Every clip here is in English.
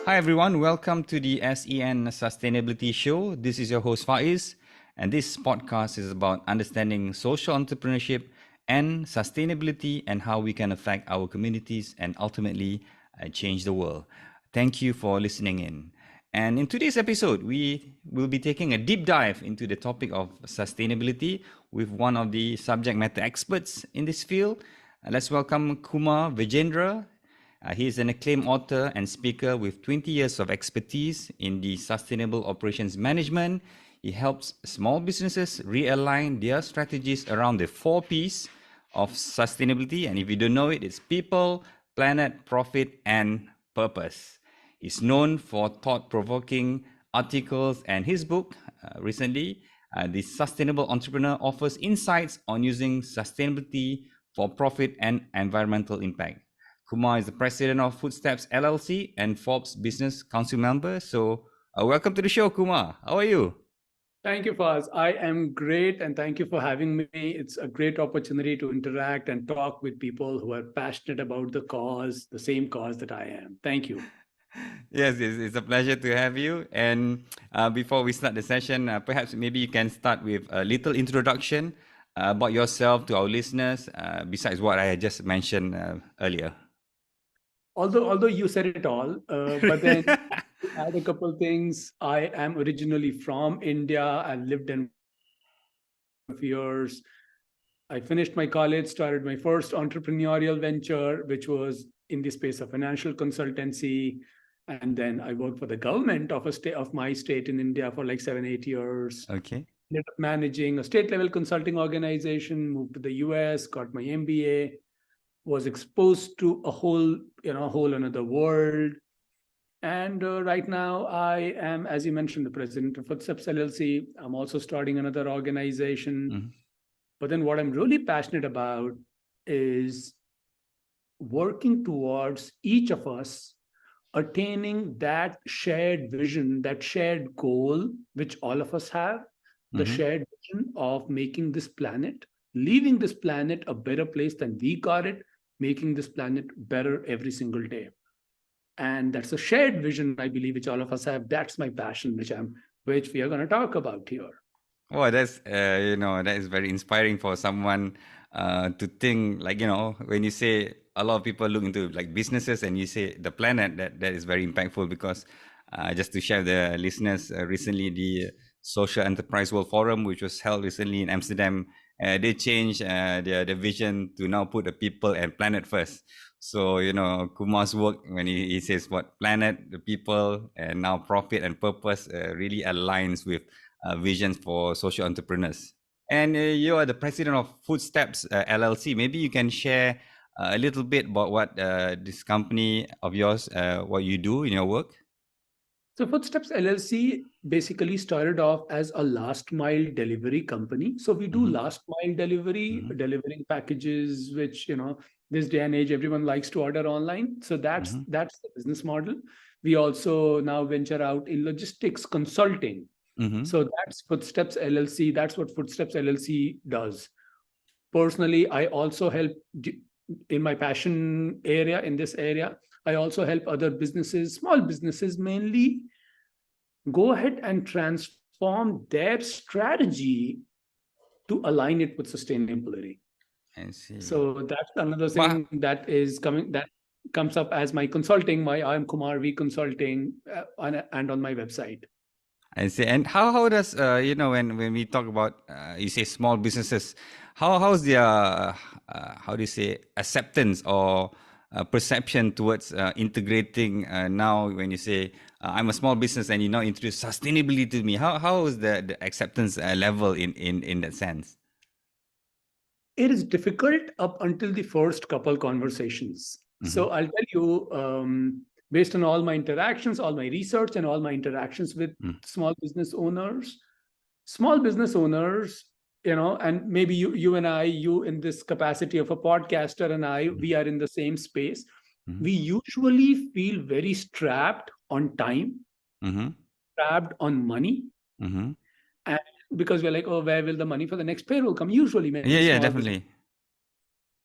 Hi everyone, welcome to the SEN Sustainability Show. This is your host Faiz, and this podcast is about understanding social entrepreneurship and sustainability and how we can affect our communities and ultimately change the world. Thank you for listening in. And in today's episode, we will be taking a deep dive into the topic of sustainability with one of the subject matter experts in this field. Let's welcome Kumar Vijayendra. He is an acclaimed author and speaker with 20 years of expertise in the sustainable operations management. He helps small businesses realign their strategies around the 4 Ps of sustainability. And if you don't know it, it's people, planet, profit, and purpose. He's known for thought-provoking articles, and his book recently, The Sustainable Entrepreneur, offers insights on using sustainability for profit and environmental impact. Kumar is the president of Footsteps LLC and Forbes Business Council member. So welcome to the show, Kumar. How are you? Thank you, Faz. I am great, and thank you for having me. It's a great opportunity to interact and talk with people who are passionate about the cause, the same cause that I am. Thank you. Yes, it's a pleasure to have you. And before we start the session, perhaps maybe you can start with a little introduction about yourself to our listeners, besides what I just mentioned earlier. Although you said it all, but then add a couple of things. I am originally from India. I've lived in years. I finished my college, started my first entrepreneurial venture, which was in the space of financial consultancy. And then I worked for the government of my state in India for like 7-8 years. Okay. Ended up managing a state level consulting organization, moved to the US, got my MBA, was exposed to a whole another world. And right now I am, as you mentioned, the president of Footsteps LLC. I'm also starting another organization. Mm-hmm. But then what I'm really passionate about is working towards each of us attaining that shared vision, that shared goal, which all of us have, the Mm-hmm. shared vision of making this planet, leaving this planet a better place than we got it, making this planet better every single day. And that's a shared vision, I believe, which all of us have. That's my passion, which we are going to talk about here. Oh, that's that is very inspiring for someone to think, like, when you say a lot of people look into like businesses and you say the planet, that is very impactful because just to share the listeners, recently the Social Enterprise World Forum, which was held recently in Amsterdam, they changed their vision to now put the people and planet first. So Kumar's work, when he says what planet, the people, and now profit and purpose, really aligns with visions for social entrepreneurs. And you are the president of Footsteps LLC. Maybe you can share a little bit about what this company of yours, what you do in your work. So Footsteps LLC basically started off as a last mile delivery company. So we do Mm-hmm. last mile delivery, Mm-hmm. delivering packages, which this day and age everyone likes to order online. So that's Mm-hmm. the business model. We also now venture out in logistics consulting. Mm-hmm. So that's Footsteps LLC. That's what Footsteps LLC does. Personally, I also help in my passion area, in this area. I also help other businesses, small businesses mainly, go ahead and transform their strategy to align it with sustainability. I see. So that's another But thing that comes up as my consulting. I'm Kumar V Consulting, and on my website. I see. And how does when we talk about you say small businesses, how's their how do you say acceptance or perception towards integrating now when you say I'm a small business and you now introduce sustainability to me? How is the acceptance level in that sense? It is difficult up until the first couple conversations. Mm-hmm. So I'll tell you, based on all my interactions, all my research, and all my interactions with small business owners, and maybe you and I, you in this capacity of a podcaster, and we are in the same space. Mm-hmm. We usually feel very strapped on time, Mm-hmm. strapped on money, Mm-hmm. and because we're like, oh, where will the money for the next payroll come? Usually, many Yeah, small business. definitely.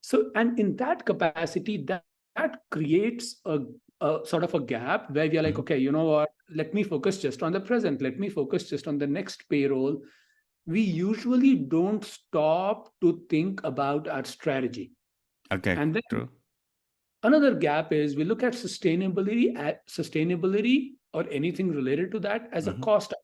So, and in that capacity, that creates a sort of a gap where we are like, okay, you know what, let me focus just on the present, let me focus just on the next payroll. We usually don't stop to think about our strategy. Okay, And then true. another gap is we look at sustainability or anything related to that as a cost item.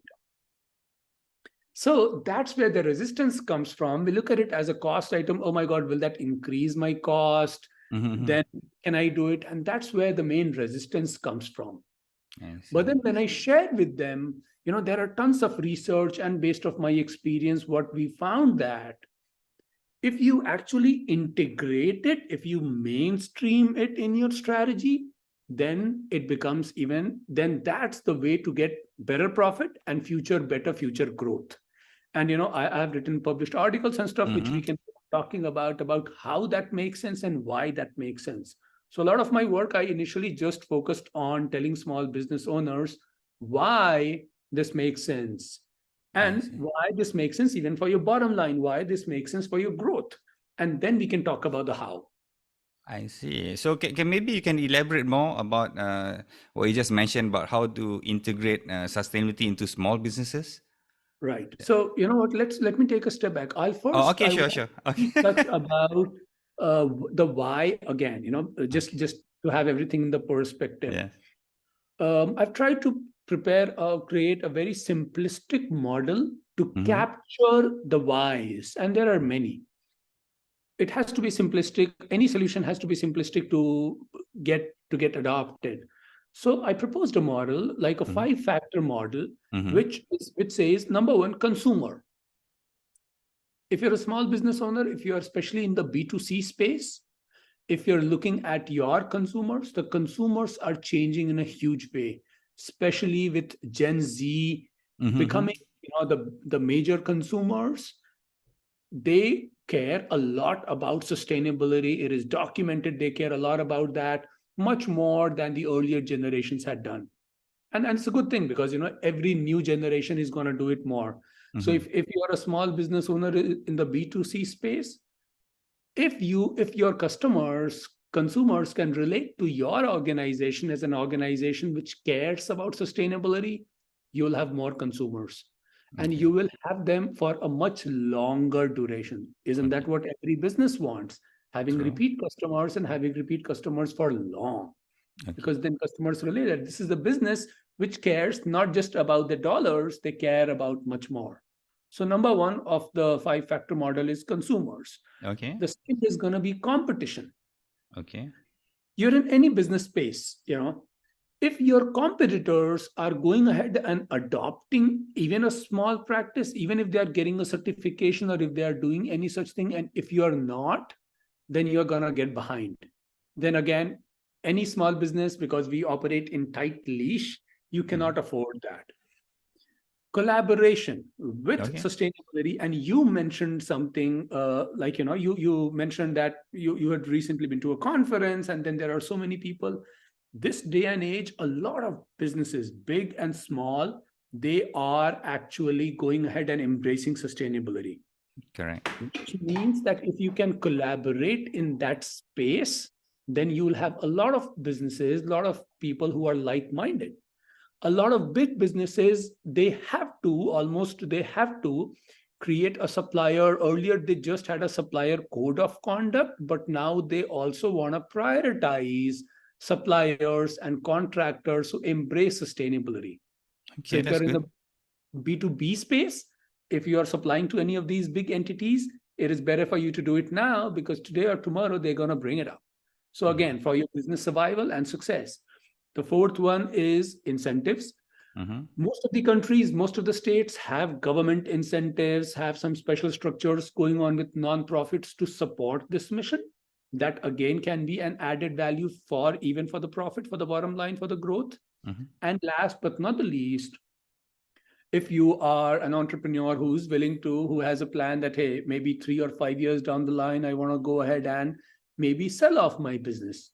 So that's where the resistance comes from. We look at it as a cost item. Oh my God, will that increase my cost? Then can I do it? And that's where the main resistance comes from. But then when I shared with them, there are tons of research, and based off my experience, what we found that if you actually integrate it, if you mainstream it in your strategy, then it becomes then that's the way to get better profit and better future growth. And I have written, published articles and stuff which we can be talking about how that makes sense and why that makes sense. So a lot of my work, I initially just focused on telling small business owners why this makes sense, and why this makes sense even for your bottom line, why this makes sense for your growth. And then we can talk about the how. I see. So maybe you can elaborate more about what you just mentioned about how to integrate sustainability into small businesses? Right. So you know what? Let me take a step back. Oh, I okay, want sure. to Okay. touch about the why again. Just to have everything in the perspective. Yeah. I've tried to create a very simplistic model to Mhm. capture the whys, and there are many. It has to be simplistic. Any solution has to be simplistic to get adopted. So I proposed a model like a 5-factor model, which says, number one, consumer. If you're a small business owner, if you're especially in the B2C space, if you're looking at your consumers, the consumers are changing in a huge way, especially with Gen Z becoming the major consumers. They care a lot about sustainability. It is documented. They care a lot about that, much more than the earlier generations had done. And it's a good thing because every new generation is going to do it more. So if you're a small business owner in the B2C space, if your consumers can relate to your organization as an organization which cares about sustainability, you'll have more consumers. And you will have them for a much longer duration. Isn't that what every business wants? Having repeat customers and having repeat customers for long. Because then customers relate that this is a business which cares not just about the dollars, they care about much more. So number one of the 5-factor model is consumers. Okay. The second is going to be competition. Okay. You're in any business space, if your competitors are going ahead and adopting even a small practice, even if they are getting a certification or if they are doing any such thing, and if you are not, then you're going to get behind. Then again, any small business, because we operate in tight leash, you cannot afford that. Collaboration with sustainability. And you mentioned something like, you mentioned that you had recently been to a conference, and then there are so many people. This day and age, a lot of businesses, big and small, they are actually going ahead and embracing sustainability. Correct. Which means that if you can collaborate in that space, then you'll have a lot of businesses, a lot of people who are like-minded. A lot of big businesses, they have to create a supplier. Earlier, they just had a supplier code of conduct, but now they also want to prioritize suppliers and contractors who embrace sustainability. So if you're in the B2B space, if you are supplying to any of these big entities, it is better for you to do it now, because today or tomorrow, they're going to bring it up. So again, for your business survival and success. The fourth one is incentives. Most of the countries, most of the states have government incentives, have some special structures going on with nonprofits to support this mission. That again can be an added value for the profit, for the bottom line, for the growth. And last but not the least, if you are an entrepreneur who has a plan that, hey, maybe 3 or 5 years down the line, I want to go ahead and maybe sell off my business.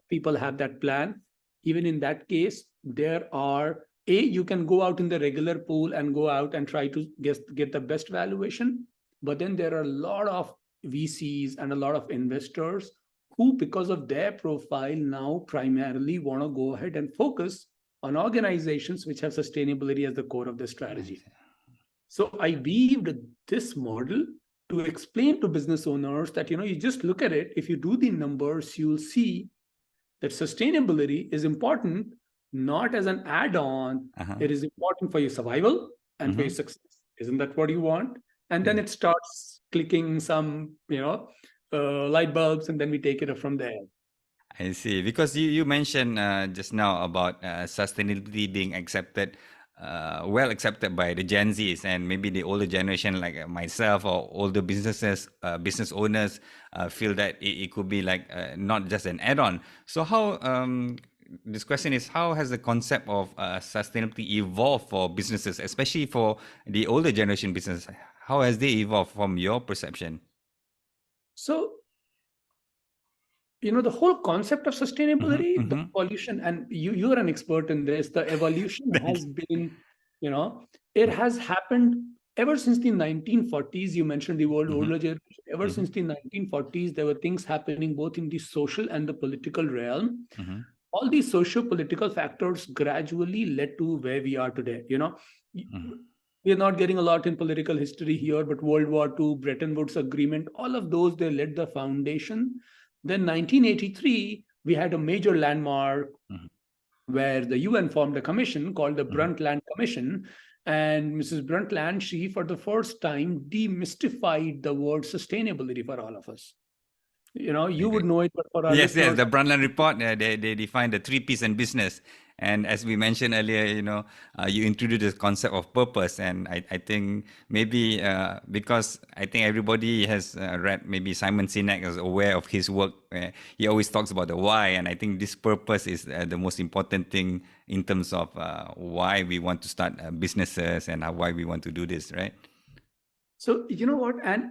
People have that plan. Even in that case, you can go out in the regular pool and go out and try to get the best valuation. But then there are a lot of VCs and a lot of investors who, because of their profile, now primarily want to go ahead and focus on organizations which have sustainability as the core of their strategy. So I weaved this model to explain to business owners that, you just look at it. If you do the numbers, you'll see that sustainability is important, not as an add-on. It is important for your survival and for your success. Isn't that what you want? And then it starts clicking some, light bulbs, and then we take it from there. I see. Because you mentioned just now about sustainability being accepted, well accepted by the Gen Zs and maybe the older generation like myself or older business owners feel that it could be like not just an add-on. So how, this question is, how has the concept of sustainability evolved for businesses, especially for the older generation business? How has they evolved from your perception? So, the whole concept of sustainability, the evolution, and you're an expert in this, the evolution has been, it has happened ever since the 1940s. You mentioned the world older generation. Ever since the 1940s, there were things happening both in the social and the political realm. All these socio-political factors gradually led to where we are today. We are not getting a lot in political history here, but World War II, Bretton Woods Agreement, all of those, they laid the foundation. Then 1983, we had a major landmark where the UN formed a commission called the Brundtland Commission. And Mrs. Brundtland, she, for the first time, demystified the word sustainability for all of us. You would know it, but for our yes, listeners, the Brundtland report, they define the 3 Ps in business. And as we mentioned earlier, you introduced the concept of purpose. And I think maybe because I think everybody has read, maybe Simon Sinek is aware of his work. He always talks about the why. And I think this purpose is the most important thing in terms of why we want to start businesses and why we want to do this, right? So, you know what? And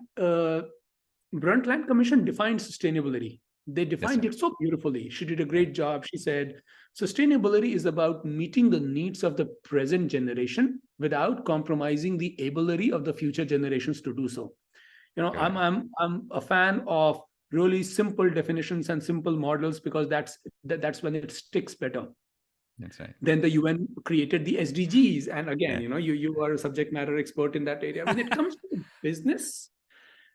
Brundtland Commission defined sustainability. They defined it so beautifully. She did a great job. She said, sustainability is about meeting the needs of the present generation without compromising the ability of the future generations to do so. I'm a fan of really simple definitions and simple models because that's when it sticks better. That's right. Then the UN created the SDGs. And again, you are a subject matter expert in that area. When it comes to business,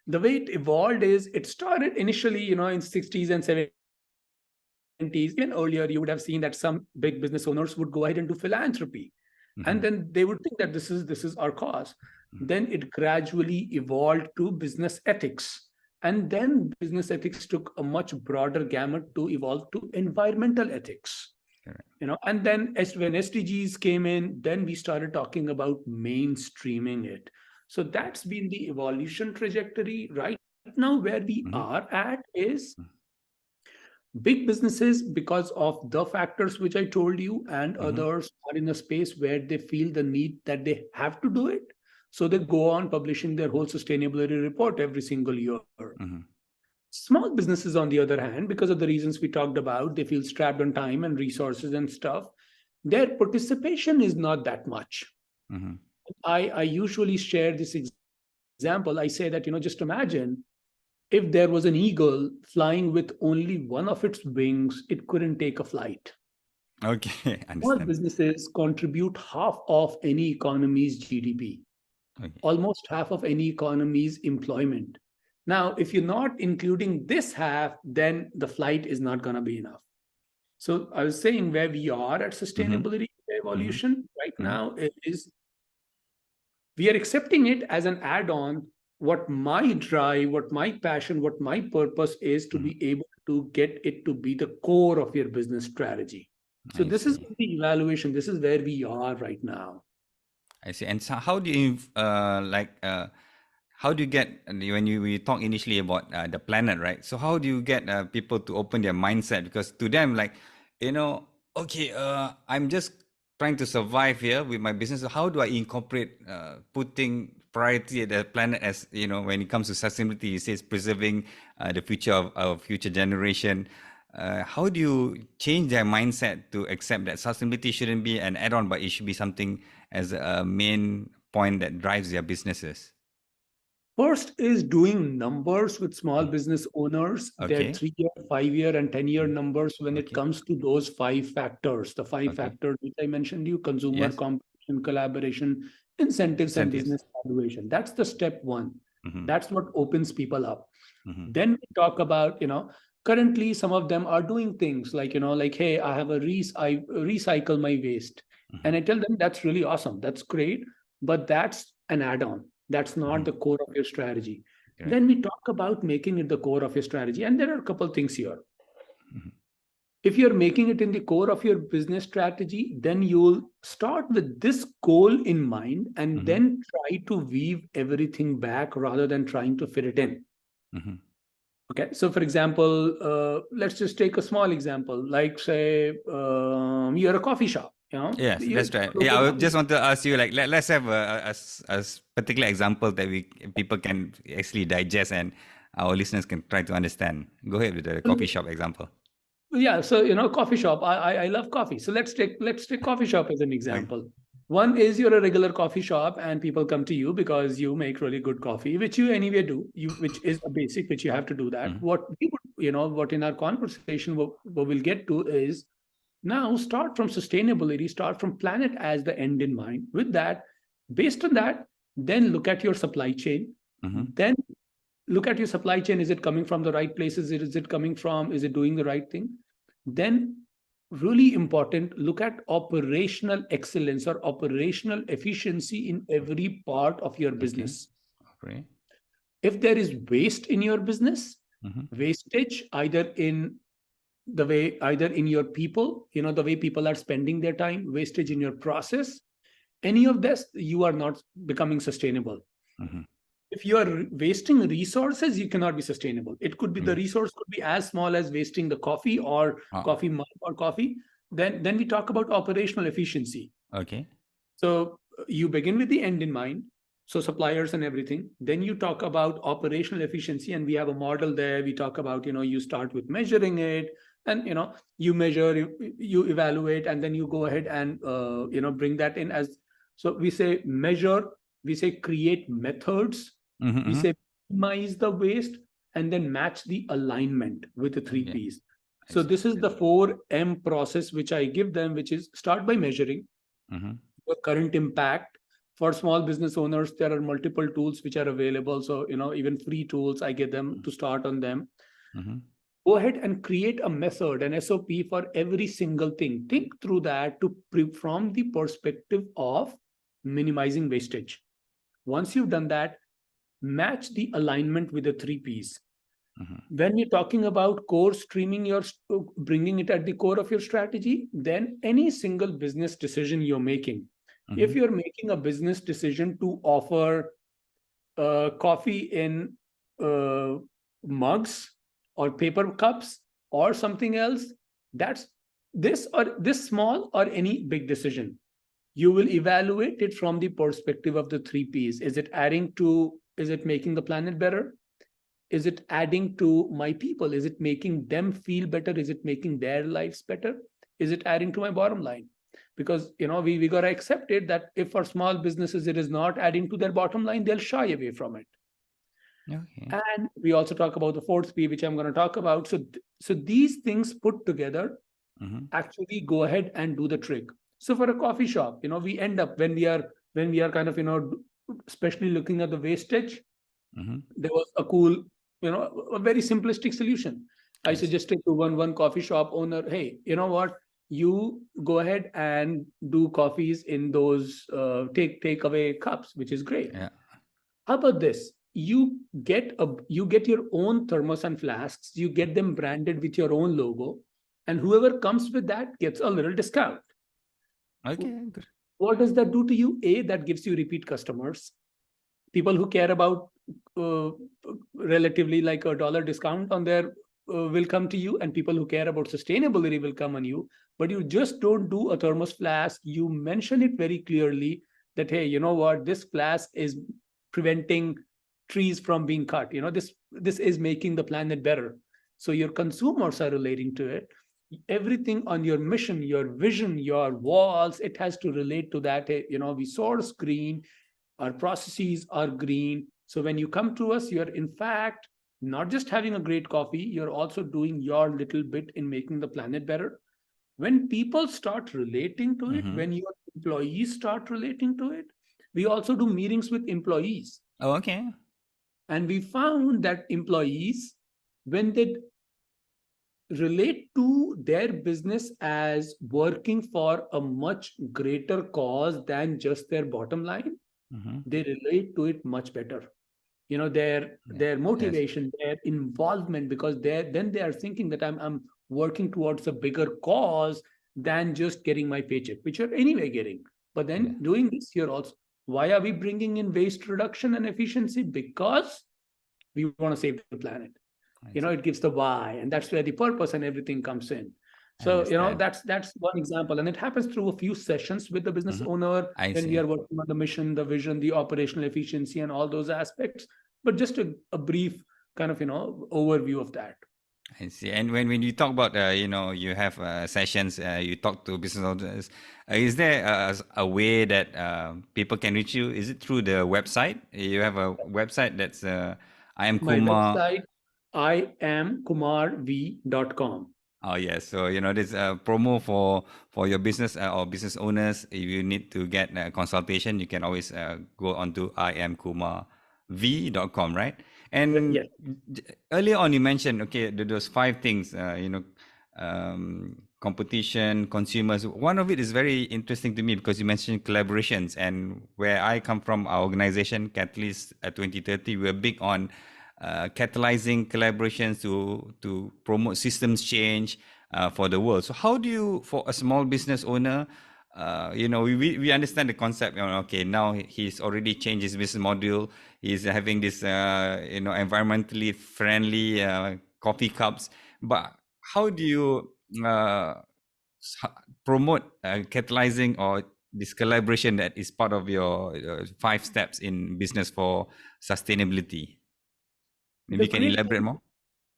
the way it evolved is it started initially, in 60s and 70s. Even earlier, you would have seen that some big business owners would go ahead and do philanthropy. And then they would think that this is our cause. Then it gradually evolved to business ethics. And then business ethics took a much broader gamut to evolve to environmental ethics. And then when SDGs came in, then we started talking about mainstreaming it. So that's been the evolution trajectory. Right now, where we are at is big businesses, because of the factors which I told you, and others are in a space where they feel the need that they have to do it. So they go on publishing their whole sustainability report every single year. Small businesses, on the other hand, because of the reasons we talked about, they feel strapped on time and resources and stuff. Their participation is not that much. I usually share this example. I say that, just imagine if there was an eagle flying with only one of its wings, it couldn't take a flight. Okay, understand. Small businesses contribute half of any economy's GDP, almost half of any economy's employment. Now, if you're not including this half, then the flight is not going to be enough. So I was saying where we are at sustainability evolution right now is we are accepting it as an add-on. What my drive, what my passion, what my purpose is to be able to get it to be the core of your business strategy. So this is the evaluation. This is where we are right now. I see. And so how do you how do you get, when we talk initially about the planet, right? So how do you get people to open their mindset? Because to them, like, okay, I'm just trying to survive here with my business. So how do I incorporate putting priority at the planet, as when it comes to sustainability, it says preserving the future of our future generation. How do you change their mindset to accept that sustainability shouldn't be an add-on, but it should be something as a main point that drives their businesses? First is doing numbers with small business owners, their Okay. 3-year, 5-year, and 10-year numbers when it Okay. comes to those 5 factors. The five Okay. factors which I mentioned you: consumer, Yes. competition, collaboration, incentives, and Incentives. business valuation. That's the step one. Mm-hmm. That's what opens people up. Mm-hmm. Then we talk about, currently some of them are doing things like, like, hey, I have I recycle my waste. Mm-hmm. And I tell them that's really awesome. That's great. But that's an add-on. That's not the core of your strategy. Correct. Then we talk about making it the core of your strategy. And there are a couple of things here. Mhm. If you're making it in the core of your business strategy, then you'll start with this goal in mind and Mhm. then try to weave everything back rather than trying to fit it in. Mhm. Okay, so for example, let's just take a small example, like say you're a coffee shop. Yes, You that's right. Yeah, local I would coffee just shop. want to ask you, like, let's have a particular example that people can actually digest and our listeners can try to understand. Go ahead with the coffee shop example. Yeah, so coffee shop. I love coffee. So let's take coffee shop as an Okay. example. One is you're a regular coffee shop and people come to you because you make really good coffee, which you anyway do. Which is a basic, which you have to do that. Mhm. What we would, what in our conversation what we'll get to is now start from sustainability, start from planet as the end in mind. With that, based on that, then look at your supply chain. Mhm. Then look at your supply chain. Is it coming from the right places? Is it coming from, is it doing the right thing? Then, really important, look at operational excellence or operational efficiency in every part of your Okay. business. Okay. If there is waste in your business, Mhm. wastage either in your people, the way people are spending their time, wastage in your process, any of this, you are not becoming sustainable. Mhm. If you are wasting resources, you cannot be sustainable. It could be, the Yeah. resource could be as small as wasting the coffee or Ah, coffee mug or coffee. Then we talk about operational efficiency. okay. So you begin with the end in mind, so suppliers and everything. Then you talk about operational efficiency, and we have a model there. We talk about, you start with measuring it, and you measure, you evaluate, and then you go ahead and bring that in as. So we say measure, we say create methods, Mhm. we Mhm. say minimize the waste, and then match the alignment with the three Okay. P's. I So see. this is the 4M process which I give them, which is start by measuring Mhm. your current impact. For small business owners, there are multiple tools which are available. So even free tools, I get them to start on them. Mhm. Go ahead and create a method, an SOP for every single thing. Think through that from the perspective of minimizing wastage. Once you've done that, match the alignment with the three P's. Mhm. When you're talking about core streaming, your bringing it at the core of your strategy, then any single business decision you're making, if Mhm. you're making a business decision to offer coffee in uh, mugs or paper cups or something else, that's this small or any big decision, you will evaluate it from the perspective of the three P's. Is it making the planet better? Is it adding to my people? Is it making them feel better? Is it making their lives better? Is it adding to my bottom line? Because we got to accept it that if for small businesses it is not adding to their bottom line, they'll shy away from it. Okay. And we also talk about the fourth P, which I'm going to talk about. So these things put together Mhm. actually go ahead and do the trick. So for a coffee shop, we end up when we are kind of especially looking at the wastage, Mhm. there was a cool, a very simplistic solution. I I see. suggested to one coffee shop owner, hey, you know what? You go ahead and do coffees in those take away cups, which is great. Yeah. How about this? You get your own thermos and flasks. You get them branded with your own logo, and whoever comes with that gets a little discount. Okay. Good. What does that do to you? A, that gives you repeat customers, people who care about uh, relatively like a dollar discount on their will come to you, and people who care about sustainability will come on you. But you just don't do a thermos flask. You mention it very clearly that, hey, you know what, this flask is preventing trees from being cut. This is making the planet better. So your consumers are relating to it. Everything on your mission, your vision, your walls, it has to relate to that. Hey, we source green, our processes are green, So when you come to us, you're in fact not just having a great coffee, you're also doing your little bit in making the planet better. When people start relating to it, Mm-hmm. when your employees start relating to it, we also do meetings with employees. Oh, okay. And we found that employees, when they relate to their business as working for a much greater cause than just their bottom line, Mm-hmm. they relate to it much better. You know, Yeah. their Yes. motivation, their involvement, because then they are thinking that I'm working towards a bigger cause than just getting my paycheck, which you're anyway getting. But Yeah. then doing this, you're also, why are we bringing in waste reduction and efficiency? Because we want to save the planet. I You know, see. it gives the why, and that's where the purpose and everything comes in. I So, you know, understand. that's one example, and it happens through a few sessions with the business Mm-hmm. owner I when we see. are working on the mission, the vision, the operational efficiency, and all those aspects. But just a brief kind of, overview of that. I see. And when you talk about, you have sessions, you talk to business owners, is there a way that people can reach you? Is it through the website? You have a website that's I am My Kumar. website, I am kumarv.com. Oh yes, so there's a promo for your business or business owners. If you need to get a consultation, you can always go onto imkumarv.com, right? And Yes. earlier on, you mentioned okay, those five things. Competition, consumers. One of it is very interesting to me because you mentioned collaborations, and where I come from, our organization Catalyst 2030, we're big on catalyzing collaborations to promote systems change for the world. So how do you, for a small business owner, we understand the concept. Okay, now he's already changed his business model. He's having this, environmentally friendly coffee cups. But how do you promote catalyzing or this collaboration that is part of your 5 steps in business for sustainability? Maybe The you can great elaborate thing, more.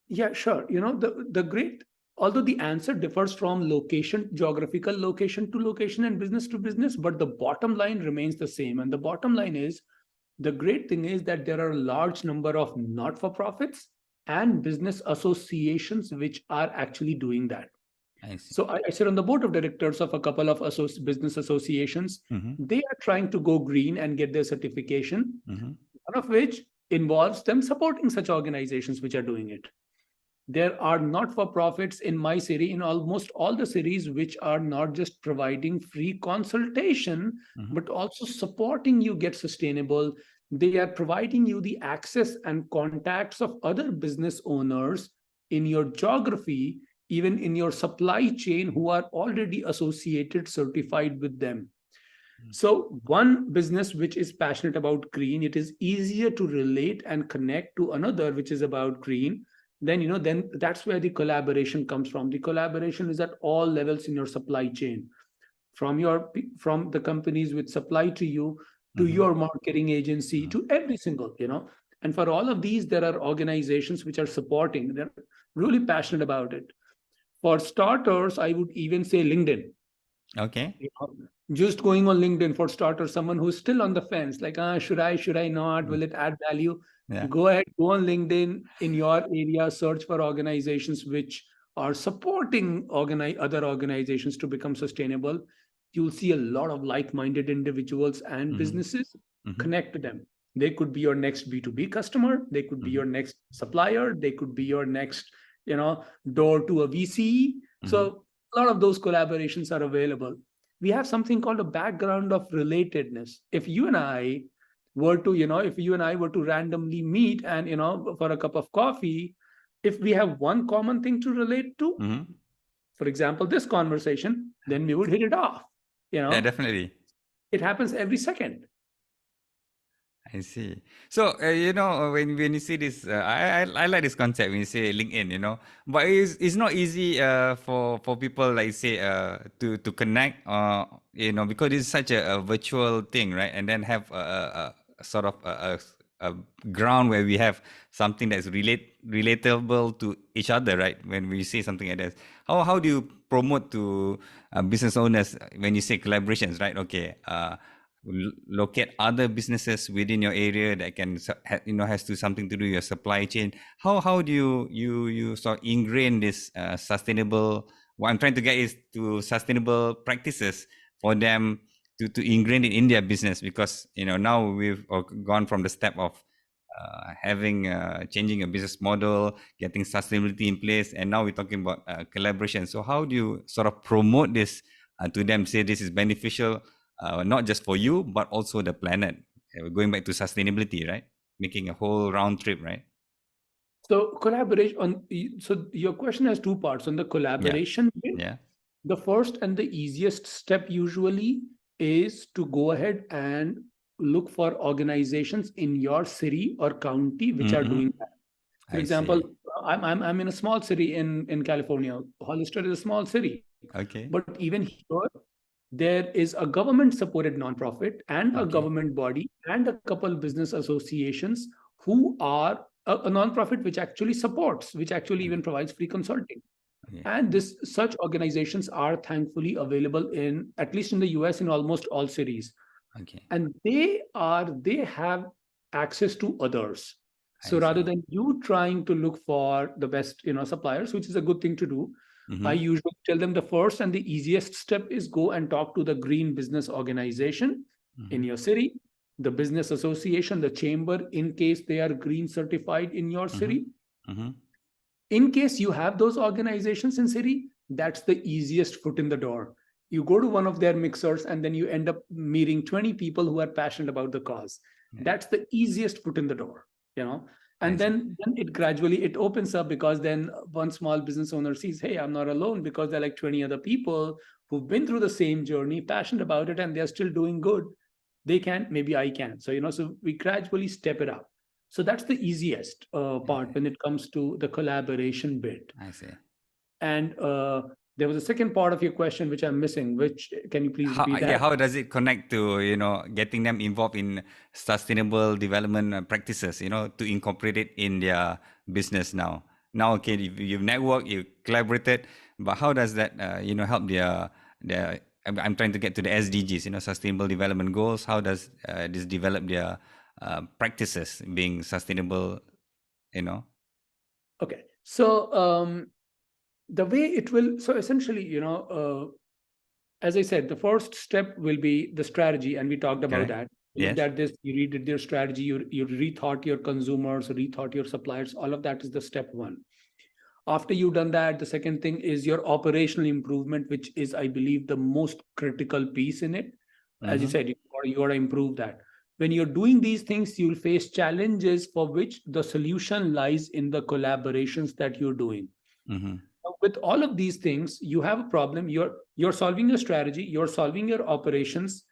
yeah, sure. The great, although the answer differs from location, geographical location to location and business to business, but the bottom line remains the same. And the bottom line is the great thing is that there are a large number of not for profits and business associations which are actually doing that. I see. So I sit on the board of directors of a couple of business associations. Mm-hmm. They are trying to go green and get their certification, Mm-hmm. one of which involves them supporting such organizations which are doing it. There are not for profits in my city, in almost all the cities, which are not just providing free consultation, Mm-hmm. but also supporting you get sustainable. They are providing you the access and contacts of other business owners in your geography, even in your supply chain, who are already associated, certified with them. So, one business which is passionate about green, it is easier to relate and connect to another which is about green. Then that's where the collaboration comes from. The collaboration is at all levels in your supply chain, from the companies which supply to you, to Mm-hmm. your marketing agency, to every single. And for all of these, there are organizations which are supporting. They're really passionate about it. For starters, I would even say LinkedIn. Okay. You know, just going on LinkedIn for starters, someone who's still on the fence, like, should I not? Mm. Will it add value? Yeah. Go ahead, go on LinkedIn in your area, search for organizations which are supporting other organizations to become sustainable. You'll see a lot of like-minded individuals and Mm-hmm. businesses. Mm-hmm. Connect to them. They could be your next B2B customer. They could be Mm-hmm. your next supplier. They could be your next, door to a VC. Mm-hmm. So a lot of those collaborations are available. We have something called a background of relatedness. If you and I were to randomly meet and, for a cup of coffee, if we have one common thing to relate to, Mm-hmm. for example, this conversation, then we would hit it off. You Yeah, know, definitely. it happens every second. I see. So when you see this, I like this concept when you say LinkedIn. But it's not easy for people like say to connect because it's such a virtual thing, right? And then have a sort of a ground where we have something that's relatable to each other, right? When we say something like this, how do you promote to business owners when you say collaborations, right? Okay. locate other businesses within your area that can has to something to do with your supply chain. How do you sort of ingrain this sustainable, what I'm trying to get is to sustainable practices for them to ingrain it in their business, because now we've gone from the step of having changing a business model, getting sustainability in place, and now we're talking about collaboration. So how do you sort of promote this to them, say this is beneficial not just for you but also the planet? Going back to sustainability, right? Making a whole round trip, right? So collaboration so your question has two parts. On the Yeah, collaboration bit, yeah. the first and the easiest step usually is to go ahead and look for organizations in your city or county which are Mm-hmm. doing that. For I example, see. I'm in a small city in California. Hollister is a small city, Okay. but even here there is a government supported nonprofit and a Okay. government body and a couple business associations who are a nonprofit which actually supports, which actually Okay. even provides free consulting. Okay. And this such organizations are thankfully available in, at least in the US, in almost all cities. Okay. And they have access to others. So I rather see. than you trying to look for the best suppliers, which is a good thing to do, I Mm-hmm. usually tell them the first and the easiest step is go and talk to the green business organization in Mm-hmm. your city, the business association, the chamber, in case they are green certified in your Mm-hmm. city. Mm-hmm. In case you have those organizations in city, that's the easiest foot in the door. You go to one of their mixers and then you end up meeting 20 people who are passionate about the cause. Yeah. That's the easiest foot in the door, I and see. then it gradually it opens up, because then one small business owner sees, hey, I'm not alone, because there are like 20 other people who've been through the same journey, passionate about it, and they're still doing good. They can, maybe I can. So so we gradually step it up. So that's the easiest part Okay. when it comes to the collaboration bit. I see. And there was a second part of your question which I'm missing. Which, can you please How, repeat yeah, that? how does it connect to getting them involved in sustainable development practices, to incorporate it in their business now? Okay, you've networked, you collaborated, but how does that help their I'm trying to get to the SDGs, sustainable development goals. How does this develop their practices being sustainable, you know Okay. So the way it will, so essentially, as I said, the first step will be the strategy, and we talked about correct? that. You looked Yes. at this, you redid their strategy, you rethought your consumers, rethought your suppliers. All of that is the step one. After you've done that, the second thing is your operational improvement, which is, I believe, the most critical piece in it. As you Mm-hmm. said, you got to improve that. When you're doing these things, you'll face challenges for which the solution lies in the collaborations that you're doing. Mm-hmm. With all of these things, you have a problem. You're solving your strategy, you're solving your operations,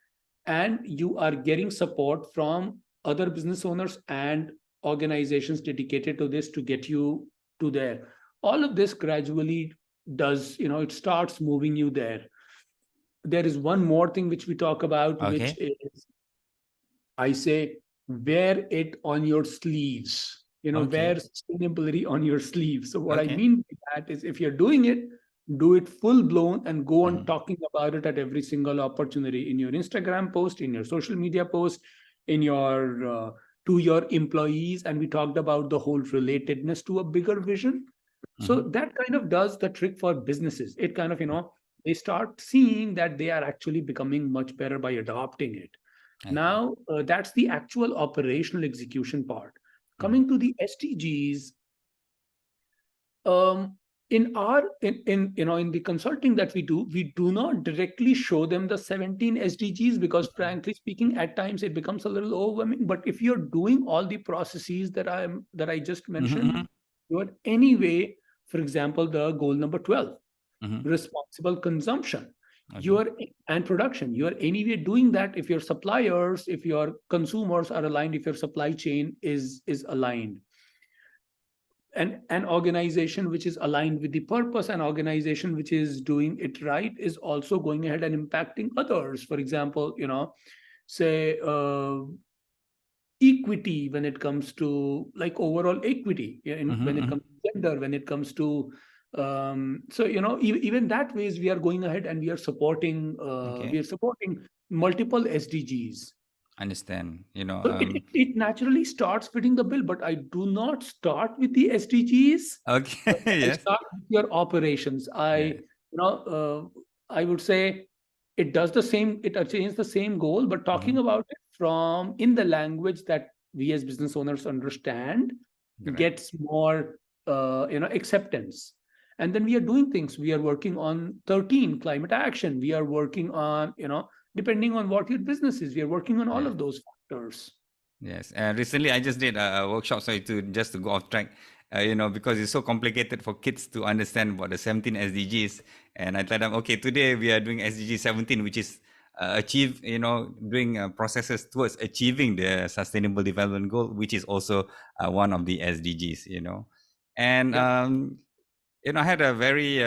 and you are getting support from other business owners and organizations dedicated to this to get you to there. All of this gradually does, it starts moving you there. There is one more thing which we talk about, which Okay. is, I say, wear it on your sleeves. Wear Okay. sustainability on your sleeves. So what I Okay. mean by that is, if you're doing it, do it full blown and go on Mm-hmm. talking about it at every single opportunity, in your Instagram post, in your social media post, in your to your employees. And we talked about the whole relatedness to a bigger vision. So Mm-hmm. that kind of does the trick for businesses. It kind of, they start seeing that they are actually becoming much better by adopting it. Okay. Now, that's the actual operational execution part. Mm-hmm. Coming to the SDGs, um, in the consulting that we do not directly show them the 17 SDGs, because frankly speaking, at times it becomes a little overwhelming. But if you're doing all the processes that I just mentioned, Mm-hmm. you're anyway, for example, the goal number 12, Mm-hmm. responsible consumption, Okay. and production, you're anyway doing that if your suppliers, if your consumers are aligned, if your supply chain is aligned. And an organization which is aligned with the purpose, an organization which is doing it right, is also going ahead and impacting others. For example, say equity, when it comes to like overall equity, Mm-hmm. when it Mm-hmm. comes to gender, when it comes to So even that ways we are going ahead and we are supporting Okay. multiple SDGs. Understand. So it naturally starts fitting the bill, but I do not start with the SDGs. Okay. I Yes. start with your operations. Yes. I would say it does the same. It achieves the same goal, but talking Hmm. about it from in the language that we as business owners understand Correct. gets more acceptance. And then we are doing things. We are working on 13 climate action. We are working on depending on what your business is. We are working on all Yeah. of those factors. Yes, recently I just did a workshop. Sorry to go off track. Because it's so complicated for kids to understand what the 17 SDGs. And I told them, okay, today we are doing SDG 17, which is achieve, doing processes towards achieving the Sustainable Development Goal, which is also one of the SDGs. And Yep. I had a very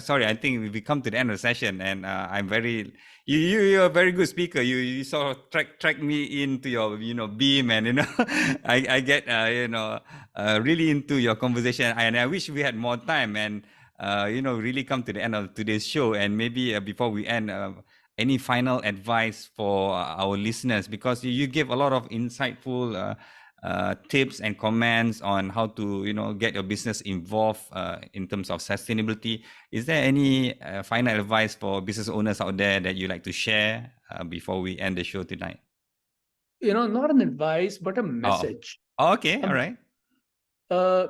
sorry. I think we come to the end of the session, and I'm very you're a very good speaker. You sort of track me into your beam, and I get really into your conversation, and I wish we had more time, and really come to the end of today's show, and maybe before we end. Any final advice for our listeners, because you give a lot of insightful tips and comments on how to get your business involved in terms of sustainability. Is there any final advice for business owners out there that you like to share before we end the show tonight? Not an advice, but a Oh, message. okay, all Um, right. uh,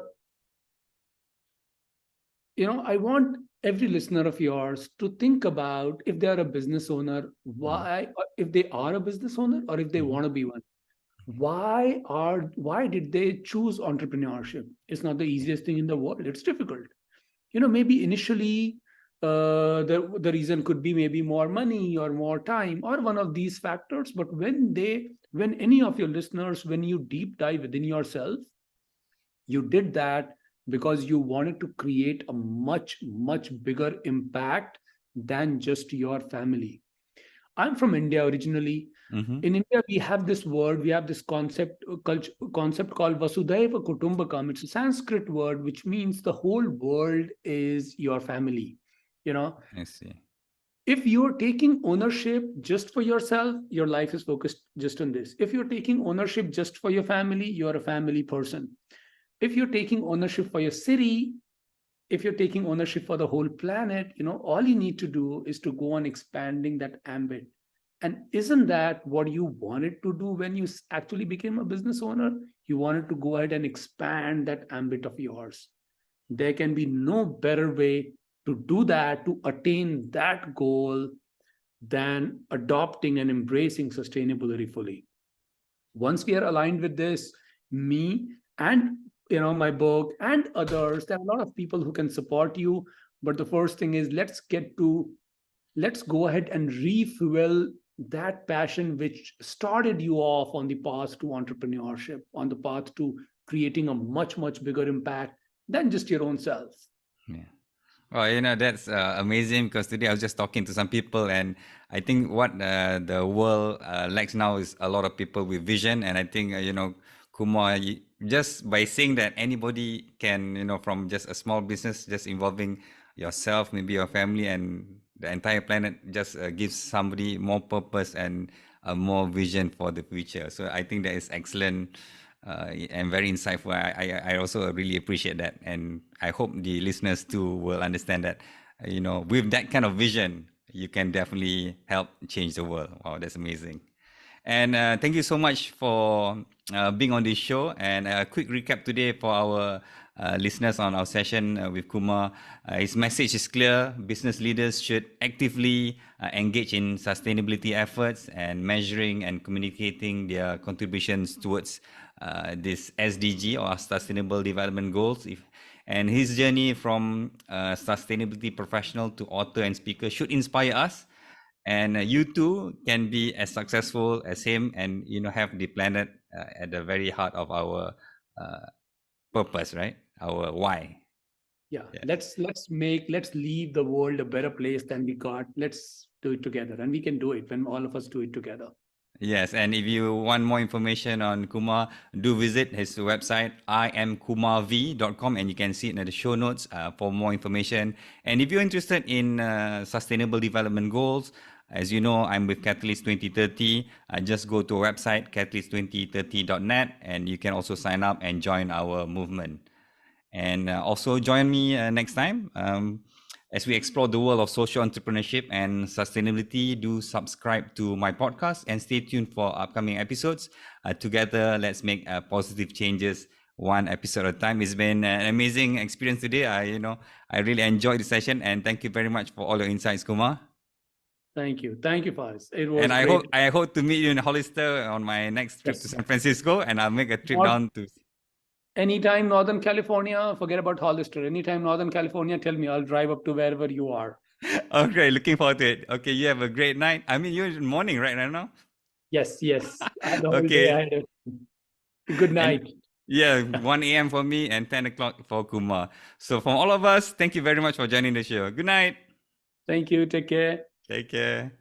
I want every listener of yours to think about if they are a business owner, Mm-hmm. why, if they are a business owner or if they Mm-hmm. want to be one, why did they choose entrepreneurship? It's not the easiest thing in the world. It's difficult. Maybe initially the reason could be maybe more money or more time or one of these factors. But when any of your listeners, when you deep dive within yourself, you did that because you wanted to create a much, much bigger impact than just your family. I'm from India originally. Mm-hmm. In India, we have this word, we have this concept called Vasudhaiva Kutumbakam. It's a Sanskrit word which means the whole world is your family. You know, I see. if you're taking ownership just for yourself, your life is focused just on this. If you're taking ownership just for your family, you're a family person. If you're taking ownership for your city, if you're taking ownership for the whole planet, all you need to do is to go on expanding that ambit. And isn't that what you wanted to do when you actually became a business owner? You wanted to go ahead and expand that ambit of yours. There can be no better way to do that, to attain that goal, than adopting and embracing sustainability fully. Once we are aligned with this, me and my book and others, there are a lot of people who can support you. But the first thing is let's go ahead and refuel that passion which started you off on the path to entrepreneurship, on the path to creating a much, much bigger impact than just your own self. Yeah. Well, that's amazing, because today I was just talking to some people, and I think what the world lacks now is a lot of people with vision. And I think, Kumar, just by saying that anybody can, from just a small business, just involving yourself, maybe your family, and the entire planet, just gives somebody more purpose and more vision for the future. So I think that is excellent and very insightful. I also really appreciate that, and I hope the listeners too will understand that. With that kind of vision, you can definitely help change the world. Wow, that's amazing. And thank you so much for being on this show. And a quick recap today for our listeners on our session with Kumar. His message is clear. Business leaders should actively engage in sustainability efforts and measuring and communicating their contributions towards this SDG, or Sustainable Development Goals. And his journey from sustainability professional to author and speaker should inspire us, and you too can be as successful as him, and have the planet at the very heart of our uh, purpose, right? Our why. Yeah, Yes. let's leave the world a better place than we got. Let's do it together, and we can do it when all of us do it together. Yes, and if you want more information on Kumar, do visit his website, imkumarv.com, and you can see it in the show notes for more information. And if you're interested in sustainable development goals, as you know, I'm with Catalyst 2030. Just go to our website, catalyst2030.net, and you can also sign up and join our movement. And also join me next time as we explore the world of social entrepreneurship and sustainability. Do subscribe to my podcast and stay tuned for upcoming episodes. Together, let's make positive changes one episode at a time. It's been an amazing experience today. I really enjoyed the session, and thank you very much for all your insights, Kumar. Thank you, Faiz. It was And great. I hope to meet you in Hollister on my next trip to San Francisco, and I'll make a trip down to. Anytime Northern California, forget about Hollister. Anytime Northern California, tell me, I'll drive up to wherever you are. Okay, looking forward to it. Okay, you have a great night. I mean, you're in the morning right now? Yes. The whole Okay. day I had a good night. Yeah, 1 a.m. for me and 10 o'clock for Kumar. So from all of us, thank you very much for joining the show. Good night. Thank you. Take care. Take care.